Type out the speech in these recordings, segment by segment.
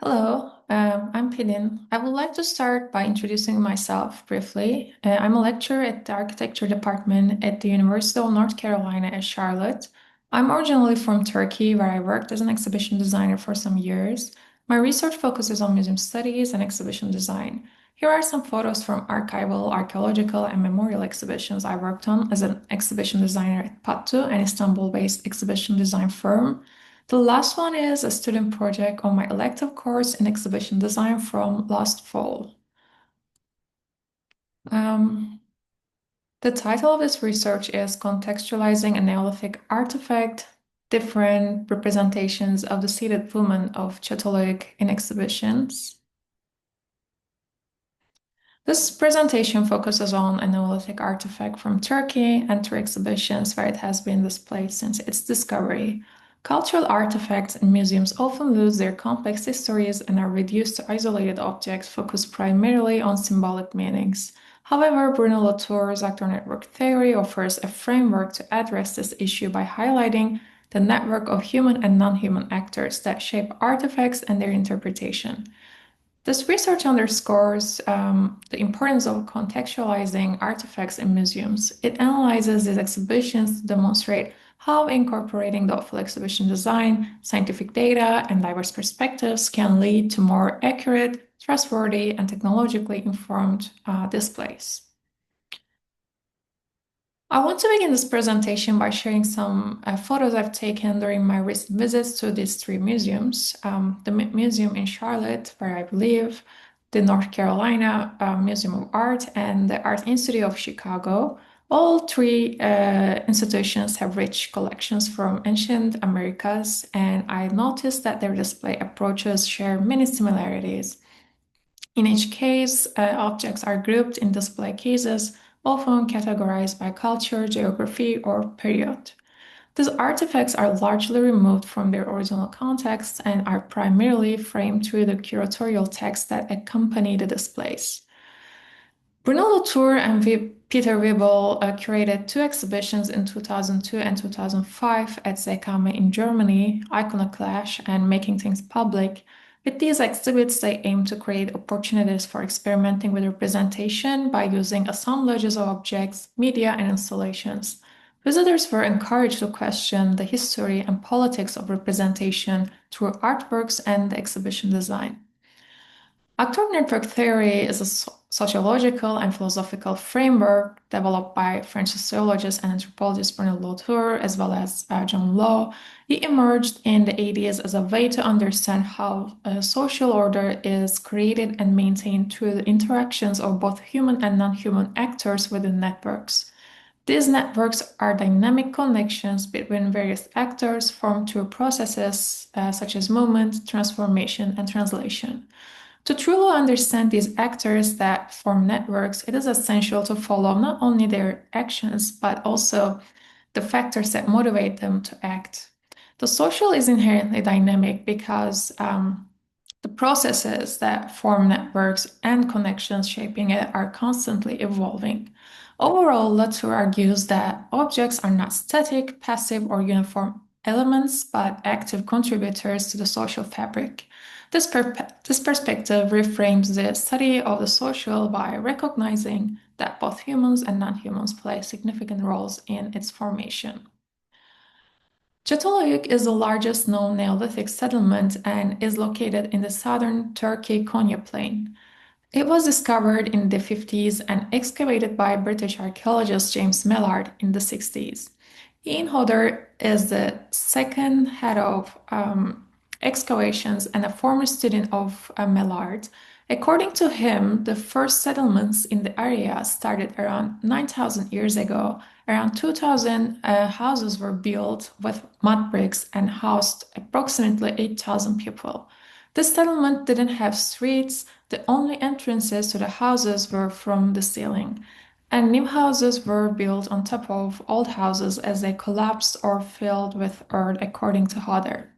Hello, I'm Pelin. I would like to start by introducing myself briefly. I'm a lecturer at the architecture department at the University of North Carolina at Charlotte. I'm originally from Turkey, where I worked as an exhibition designer for some years. My research focuses on museum studies and exhibition design. Here are some photos from archival, archaeological, and memorial exhibitions I worked on as an exhibition designer at Pattu, an Istanbul-based exhibition design firm. The last one is a student project on my elective course in exhibition design from last fall. Um, the title of this research is Contextualizing a Neolithic Artifact, Different Representations of the Seated Woman of Çatalhöyük in Exhibitions. This presentation focuses on a Neolithic artifact from Turkey and through exhibitions where it has been displayed since its discovery. Cultural artifacts in museums often lose their complex histories and are reduced to isolated objects focused primarily on symbolic meanings. However, Bruno Latour's actor network theory offers a framework to address this issue by highlighting the network of human and non-human actors that shape artifacts and their interpretation. This research underscores the importance of contextualizing artifacts in museums. It analyzes these exhibitions to demonstrate how incorporating thoughtful exhibition design, scientific data, and diverse perspectives can lead to more accurate, trustworthy, and technologically informed displays. I want to begin this presentation by sharing some photos I've taken during my recent visits to these three museums. The museum in Charlotte, where I live, the North Carolina Museum of Art, and the Art Institute of Chicago. All three institutions have rich collections from ancient Americas, and I noticed that their display approaches share many similarities. In each case, objects are grouped in display cases, often categorized by culture, geography, or period. These artifacts are largely removed from their original context and are primarily framed through the curatorial text that accompany the displays. Bruno Latour and Peter Wiebel curated two exhibitions in 2002 and 2005 at Zekame in Germany, Iconoclash and Making Things Public. With these exhibits, they aim to create opportunities for experimenting with representation by using assemblages of objects, media, and installations. Visitors were encouraged to question the history and politics of representation through artworks and exhibition design. Actor network theory is a sociological and philosophical framework developed by French sociologist and anthropologist Bruno Latour, as well as John Law. It emerged in the 80s as a way to understand how social order is created and maintained through the interactions of both human and non-human actors within networks. These networks are dynamic connections between various actors formed through processes such as movement, transformation, and translation. To truly understand these actors that form networks, it is essential to follow not only their actions, but also the factors that motivate them to act. The social is inherently dynamic because the processes that form networks and connections shaping it are constantly evolving. Overall, Latour argues that objects are not static, passive, or uniform elements, but active contributors to the social fabric. This perspective reframes the study of the social by recognizing that both humans and non-humans play significant roles in its formation. Çatalhöyük is the largest known Neolithic settlement and is located in the southern Turkey Konya Plain. It was discovered in the 50s and excavated by British archaeologist James Mallard in the 60s. Ian Hodder is the second head of excavations and a former student of Mallard. According to him, the first settlements in the area started around 9,000 years ago. Around 2,000 houses were built with mud bricks and housed approximately 8,000 people. This settlement didn't have streets, the only entrances to the houses were from the ceiling, and new houses were built on top of old houses as they collapsed or filled with earth, according to Hodder.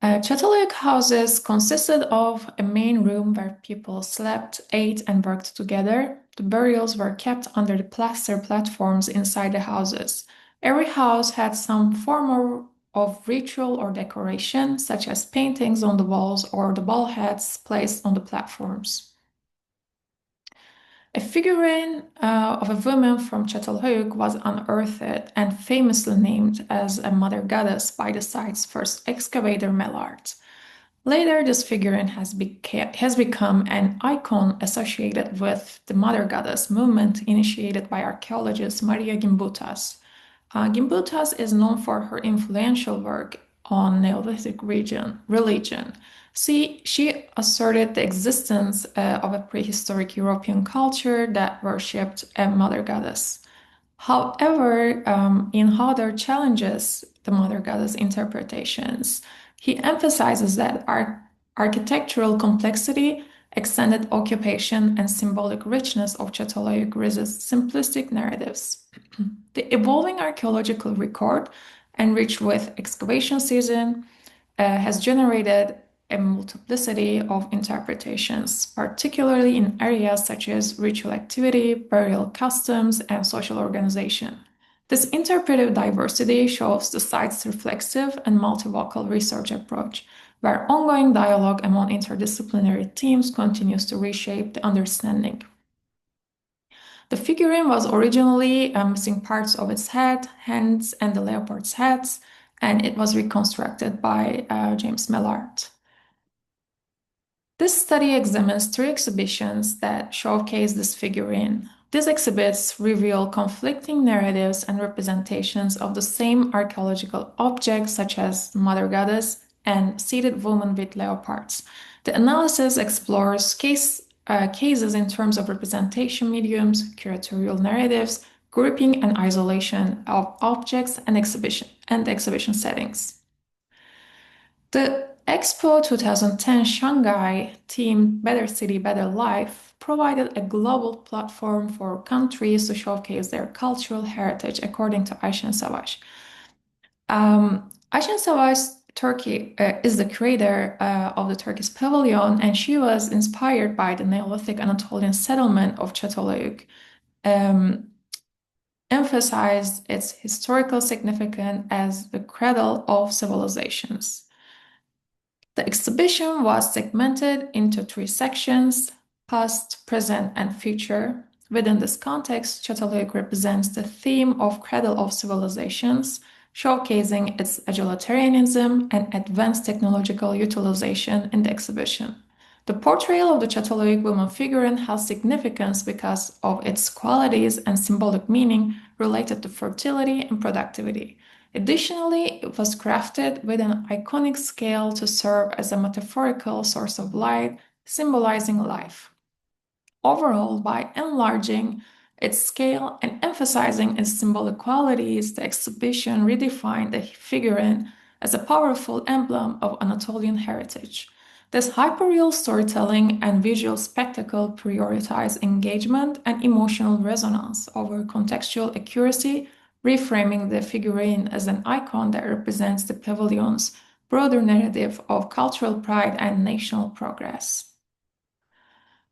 Çatalhöyük houses consisted of a main room where people slept, ate, and worked together. The burials were kept under the plaster platforms inside the houses. Every house had some form of ritual or decoration, such as paintings on the walls or the ball heads placed on the platforms. A figurine of a woman from Çatalhöyük was unearthed and famously named as a mother goddess by the site's first excavator Mellart. Later, this figurine has become an icon associated with the mother goddess movement initiated by archaeologist Maria Gimbutas. Gimbutas is known for her influential work on Neolithic religion. She asserted the existence of a prehistoric European culture that worshipped a mother goddess. However, in Hodder challenges the mother goddess interpretations. He emphasizes that architectural complexity, extended occupation, and symbolic richness of Çatalhöyük resist simplistic narratives. The evolving archaeological record, enriched with excavation season, has generated a multiplicity of interpretations, particularly in areas such as ritual activity, burial customs, and social organization. This interpretive diversity shows the site's reflexive and multivocal research approach, where ongoing dialogue among interdisciplinary teams continues to reshape the understanding. The figurine was originally missing parts of its head, hands, and the leopard's heads, and it was reconstructed by James Mellart. This study examines three exhibitions that showcase this figurine. These exhibits reveal conflicting narratives and representations of the same archaeological objects, such as Mother Goddess and seated woman with leopards. The analysis explores cases in terms of representation mediums, curatorial narratives, grouping and isolation of objects, and exhibition settings. The Expo 2010 Shanghai themed Better City, Better Life provided a global platform for countries to showcase their cultural heritage, according to Ayşen Savaş. Ayşen Savaş, Turkey, is the creator of the Turkish pavilion, and she was inspired by the Neolithic Anatolian settlement of Çatalhöyük, emphasized its historical significance as the cradle of civilizations. The exhibition was segmented into three sections: past, present, and future. Within this context, Çatalhöyük represents the theme of Cradle of Civilizations, showcasing its egalitarianism and advanced technological utilization in the exhibition. The portrayal of the Çatalhöyük woman figurine has significance because of its qualities and symbolic meaning related to fertility and productivity. Additionally, it was crafted with an iconic scale to serve as a metaphorical source of light, symbolizing life. Overall, by enlarging its scale and emphasizing its symbolic qualities, the exhibition redefined the figurine as a powerful emblem of Anatolian heritage. This hyperreal storytelling and visual spectacle prioritize engagement and emotional resonance over contextual accuracy, reframing the figurine as an icon that represents the pavilion's broader narrative of cultural pride and national progress.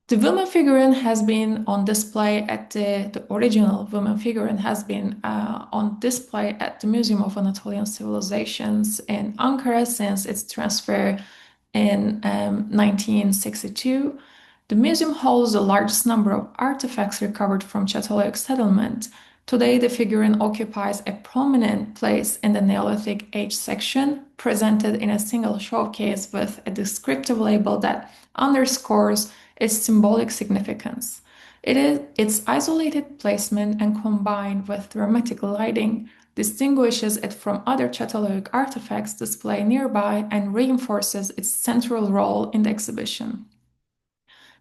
The woman figurine has been on display at the original woman figurine has been on display at the Museum of Anatolian Civilizations in Ankara since its transfer in 1962. The museum holds the largest number of artifacts recovered from Çatalhöyük settlement. Today, the figurine occupies a prominent place in the Neolithic age section, presented in a single showcase with a descriptive label that underscores its symbolic significance. Its isolated placement and combined with dramatic lighting distinguishes it from other Çatalhöyük artifacts displayed nearby and reinforces its central role in the exhibition.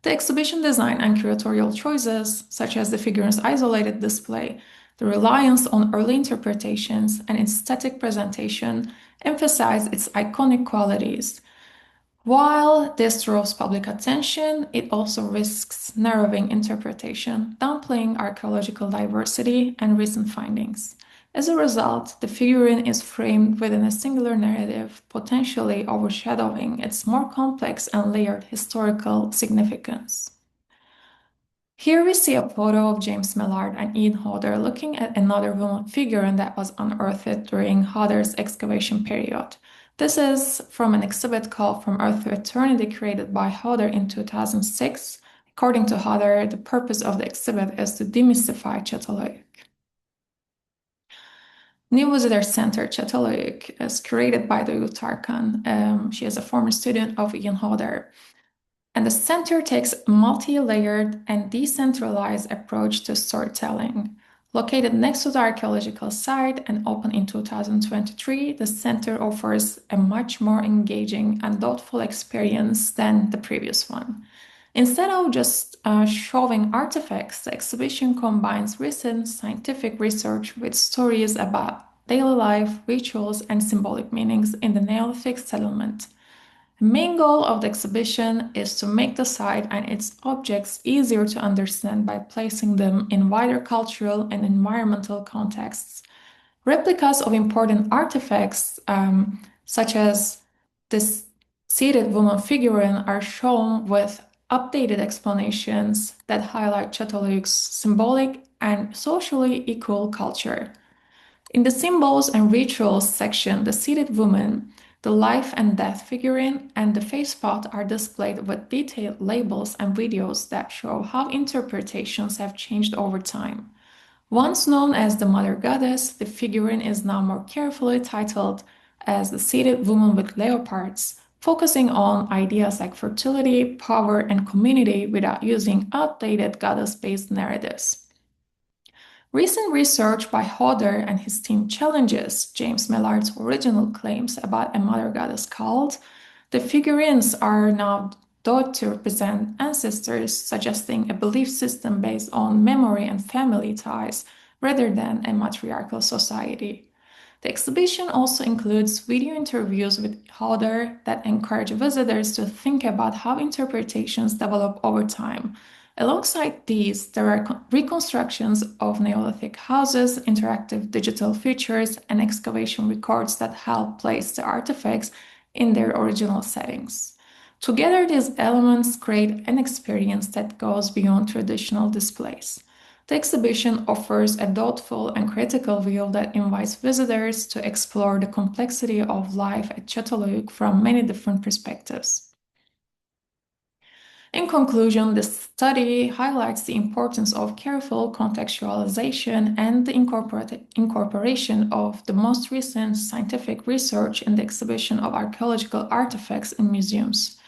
The exhibition design and curatorial choices, such as the figurine's isolated display, the reliance on early interpretations, and its static presentation, emphasize its iconic qualities. While this draws public attention, it also risks narrowing interpretation, downplaying archaeological diversity and recent findings. As a result, the figurine is framed within a singular narrative, potentially overshadowing its more complex and layered historical significance. Here we see a photo of James Millard and Ian Hodder looking at another woman figurine that was unearthed during Hodder's excavation period. This is from an exhibit called From Earth to Eternity created by Hodder in 2006. According to Hodder, the purpose of the exhibit is to demystify Çatalhöyük. New Visitor Center Çatalhöyük is created by Duygu Tarkan. She is a former student of Ian Hodder. And the center takes a multi-layered and decentralized approach to storytelling. Located next to the archaeological site and open in 2023, the center offers a much more engaging and thoughtful experience than the previous one. Instead of just showing artifacts, the exhibition combines recent scientific research with stories about daily life, rituals, and symbolic meanings in the Neolithic settlement. The main goal of the exhibition is to make the site and its objects easier to understand by placing them in wider cultural and environmental contexts. Replicas of important artifacts, such as this seated woman figurine, are shown with updated explanations that highlight Çatalhöyük's symbolic and socially equal culture. In the symbols and rituals section, the seated woman, the life and death figurine, and the face pot are displayed with detailed labels and videos that show how interpretations have changed over time. Once known as the Mother Goddess, the figurine is now more carefully titled as the seated woman with leopards, focusing on ideas like fertility, power, and community without using outdated goddess-based narratives. Recent research by Hodder and his team challenges James Millard's original claims about a mother goddess cult. The figurines are now thought to represent ancestors, suggesting a belief system based on memory and family ties rather than a matriarchal society. The exhibition also includes video interviews with Hodder that encourage visitors to think about how interpretations develop over time. Alongside these, there are reconstructions of Neolithic houses, interactive digital features, and excavation records that help place the artifacts in their original settings. Together, these elements create an experience that goes beyond traditional displays. The exhibition offers a thoughtful and critical view that invites visitors to explore the complexity of life at Çatalhöyük from many different perspectives. In conclusion, this study highlights the importance of careful contextualization and the incorporation of the most recent scientific research in the exhibition of archaeological artifacts in museums.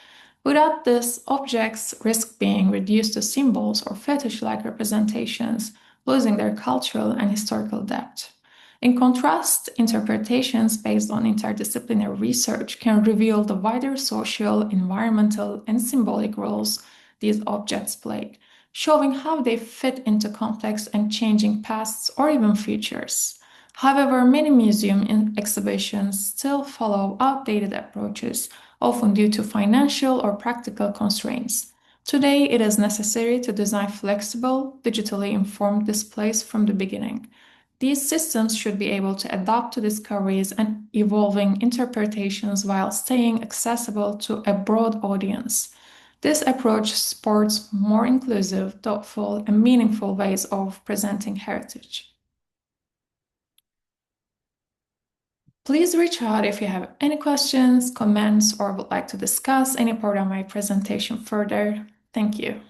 Without this, objects risk being reduced to symbols or fetish-like representations, losing their cultural and historical depth. In contrast, interpretations based on interdisciplinary research can reveal the wider social, environmental, and symbolic roles these objects play, showing how they fit into complex and changing pasts or even futures. However, many museum exhibitions still follow outdated approaches, often due to financial or practical constraints. Today, it is necessary to design flexible, digitally informed displays from the beginning. These systems should be able to adapt to discoveries and evolving interpretations while staying accessible to a broad audience. This approach supports more inclusive, thoughtful, and meaningful ways of presenting heritage. Please reach out if you have any questions, comments, or would like to discuss any part of my presentation further. Thank you.